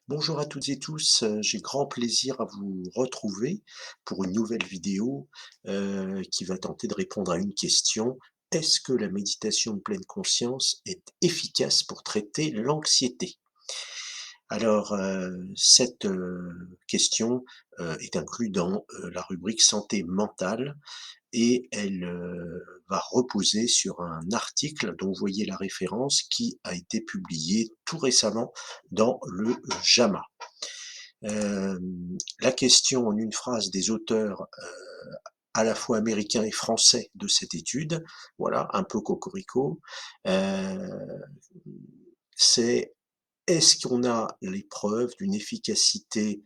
Bonjour à toutes et tous, j'ai grand plaisir à vous retrouver pour une nouvelle vidéo, qui va tenter de répondre à une question: est-ce que la méditation de pleine conscience est efficace pour traiter l'anxiété? Alors, cette, question, est inclue dans, la rubrique santé mentale et elle, va reposer sur un article dont vous voyez la référence qui a été publié tout récemment dans le JAMA. La question en une phrase des auteurs, à la fois américains et français de cette étude, voilà, un peu cocorico, heu, c'est: «Est-ce qu'on a les preuves d'une efficacité,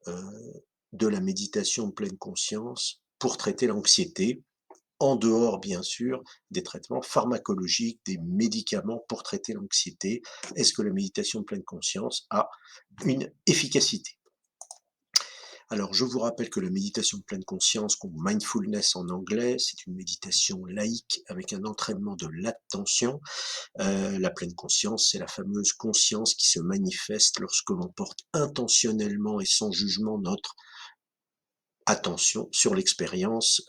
heu, de la méditation de pleine conscience pour traiter l'anxiété?» En dehors, bien sûr, des traitements pharmacologiques, des médicaments pour traiter l'anxiété. Est-ce que la méditation de pleine conscience a une efficacité? Alors, je vous rappelle que la méditation de pleine conscience, ou mindfulness en anglais, c'est une méditation laïque avec un entraînement de l'attention. La pleine conscience, c'est la fameuse conscience qui se manifeste lorsque l'on porte intentionnellement et sans jugement notre attention sur l'expérience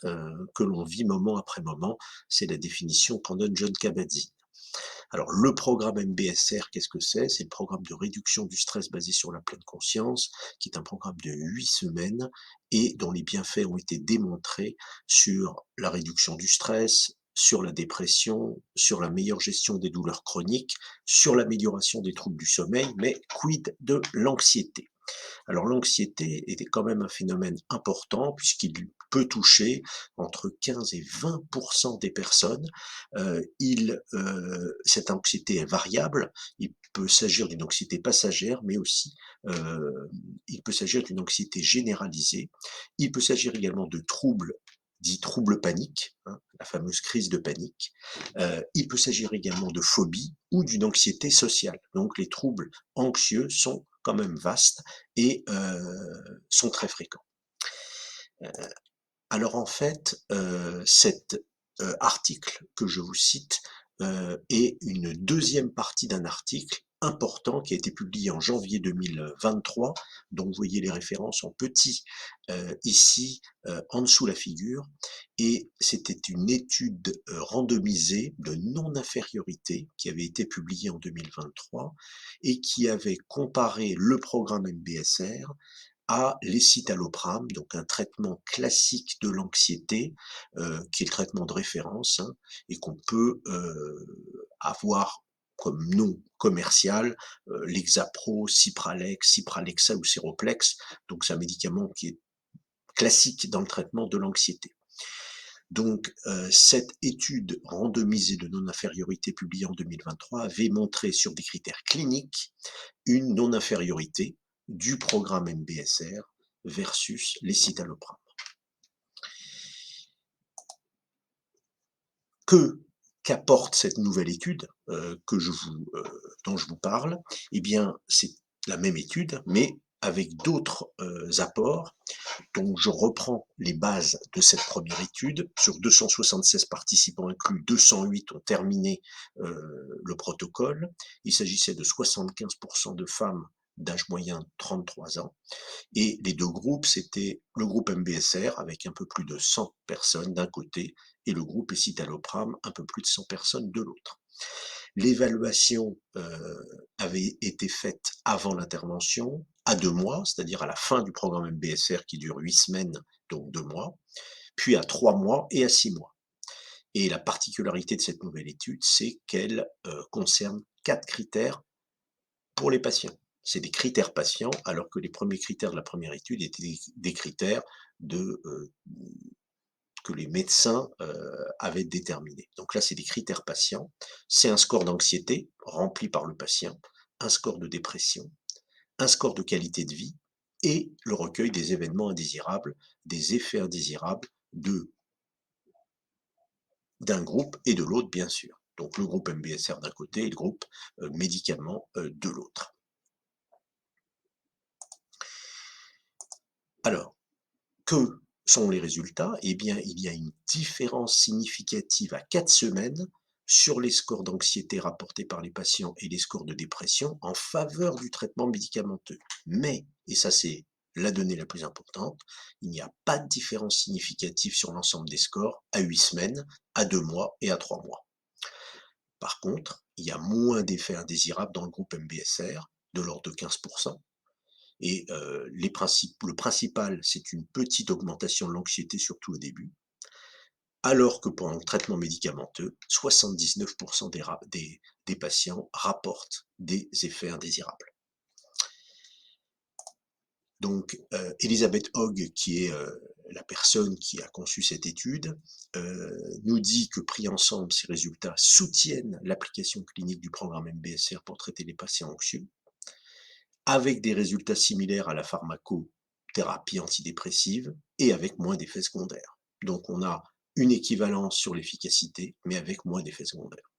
que l'on vit moment après moment. C'est la définition qu'en donne John Kabat-Zinn. Alors, le programme MBSR, qu'est-ce que c'est? C'est le programme de réduction du stress basé sur la pleine conscience, qui est un programme de 8 semaines et dont les bienfaits ont été démontrés sur la réduction du stress, sur la dépression, sur la meilleure gestion des douleurs chroniques, sur l'amélioration des troubles du sommeil, mais quid de l'anxiété? Alors l'anxiété était quand même un phénomène important puisqu'il peut toucher entre 15 et 20 des personnes. Cette anxiété est variable. Il peut s'agir d'une anxiété passagère, mais aussi, il peut s'agir d'une anxiété généralisée. Il peut s'agir également de troubles dits troubles paniques, hein, la fameuse crise de panique. Il peut s'agir également de phobie ou d'une anxiété sociale. Donc les troubles anxieux sont quand même vastes et sont très fréquents. Heu, alors en fait, cet, article que je vous cite, est une deuxième partie d'un article important qui a été publié en janvier 2023, dont vous voyez les références en petit, ici, en dessous la figure et c'était une étude, randomisée de non-infériorité qui avait été publiée en 2023 et qui avait comparé le programme MBSR à l'escitalopram, donc un traitement classique de l'anxiété, qui est le traitement de référence, hein, et qu'on peut, avoir comme nom commercial, Lexapro, Cipralex, Cipralexa ou Séroplex. Donc c'est un médicament qui est classique dans le traitement de l'anxiété. Donc, cette étude randomisée de non-infériorité publiée en 2023 avait montré sur des critères cliniques une non-infériorité du programme MBSR versus l'escitalopram. Que qu'apporte cette nouvelle étude, dont je vous parle? Eh bien, c'est la même étude, mais avec d'autres, apports. Donc je reprends les bases de cette première étude. Sur 276 participants inclus, 208 ont terminé le protocole. Il s'agissait de 75 de femmes d'âge moyen de 33 ans. Et les deux groupes, c'était le groupe MBSR avec un peu plus de 100 personnes d'un côté et le groupe escitalopram, un peu plus de 100 personnes de l'autre. L'évaluation avait été faite avant l'intervention, à 2 mois, c'est-à-dire à la fin du programme MBSR qui dure 8 semaines, donc 2 mois, puis à 3 mois et à 6 mois. Et la particularité de cette nouvelle étude, c'est qu'elle concerne 4 critères pour les patients. C'est des critères patients, alors que les premiers critères de la première étude étaient des critères de, que les médecins avaient déterminés. Donc là, c'est des critères patients. C'est un score d'anxiété rempli par le patient, un score de dépression, un score de qualité de vie et le recueil des événements indésirables, des effets indésirables de d'un groupe et de l'autre, bien sûr. Donc le groupe MBSR d'un côté et le groupe médicaments de l'autre. Alors, que sont les résultats? Eh bien, il y a une différence significative à 4 semaines sur les scores d'anxiété rapportés par les patients et les scores de dépression en faveur du traitement médicamenteux. Mais, et ça c'est la donnée la plus importante, il n'y a pas de différence significative sur l'ensemble des scores à 8 semaines, à 2 mois et à 3 mois. Par contre, il y a moins d'effets indésirables dans le groupe MBSR, de l'ordre de 15%, et le principal, c'est une petite augmentation de l'anxiété, surtout au début, alors que pendant le traitement médicamenteux, 79% des patients rapportent des effets indésirables. Donc, Elisabeth Hogg, qui est la personne qui a conçu cette étude, nous dit que pris ensemble, ces résultats soutiennent l'application clinique du programme MBSR pour traiter les patients anxieux, avec des résultats similaires à la pharmacothérapie antidépressive et avec moins d'effets secondaires. Donc, on a une équivalence sur l'efficacité, mais avec moins d'effets secondaires.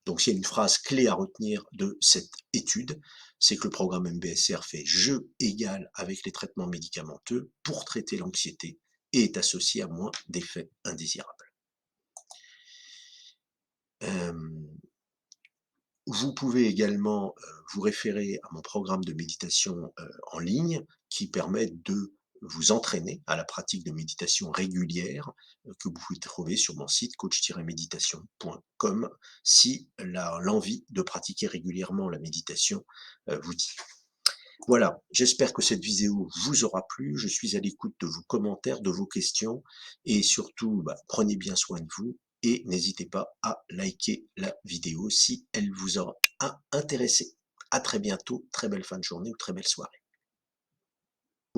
Donc, s'il y a une phrase clé à retenir de cette étude, c'est que le programme MBSR fait jeu égal avec les traitements médicamenteux pour traiter l'anxiété et est associé à moins d'effets indésirables. Vous pouvez également vous référer à mon programme de méditation en ligne qui permet de vous entraîner à la pratique de méditation régulière que vous pouvez trouver sur mon site coach-méditation.com si l'envie de pratiquer régulièrement la méditation vous dit. Voilà, j'espère que cette vidéo vous aura plu. Je suis à l'écoute de vos commentaires, de vos questions et surtout, prenez bien soin de vous et n'hésitez pas à liker la vidéo si elle vous aura intéressé. À très bientôt, très belle fin de journée ou très belle soirée.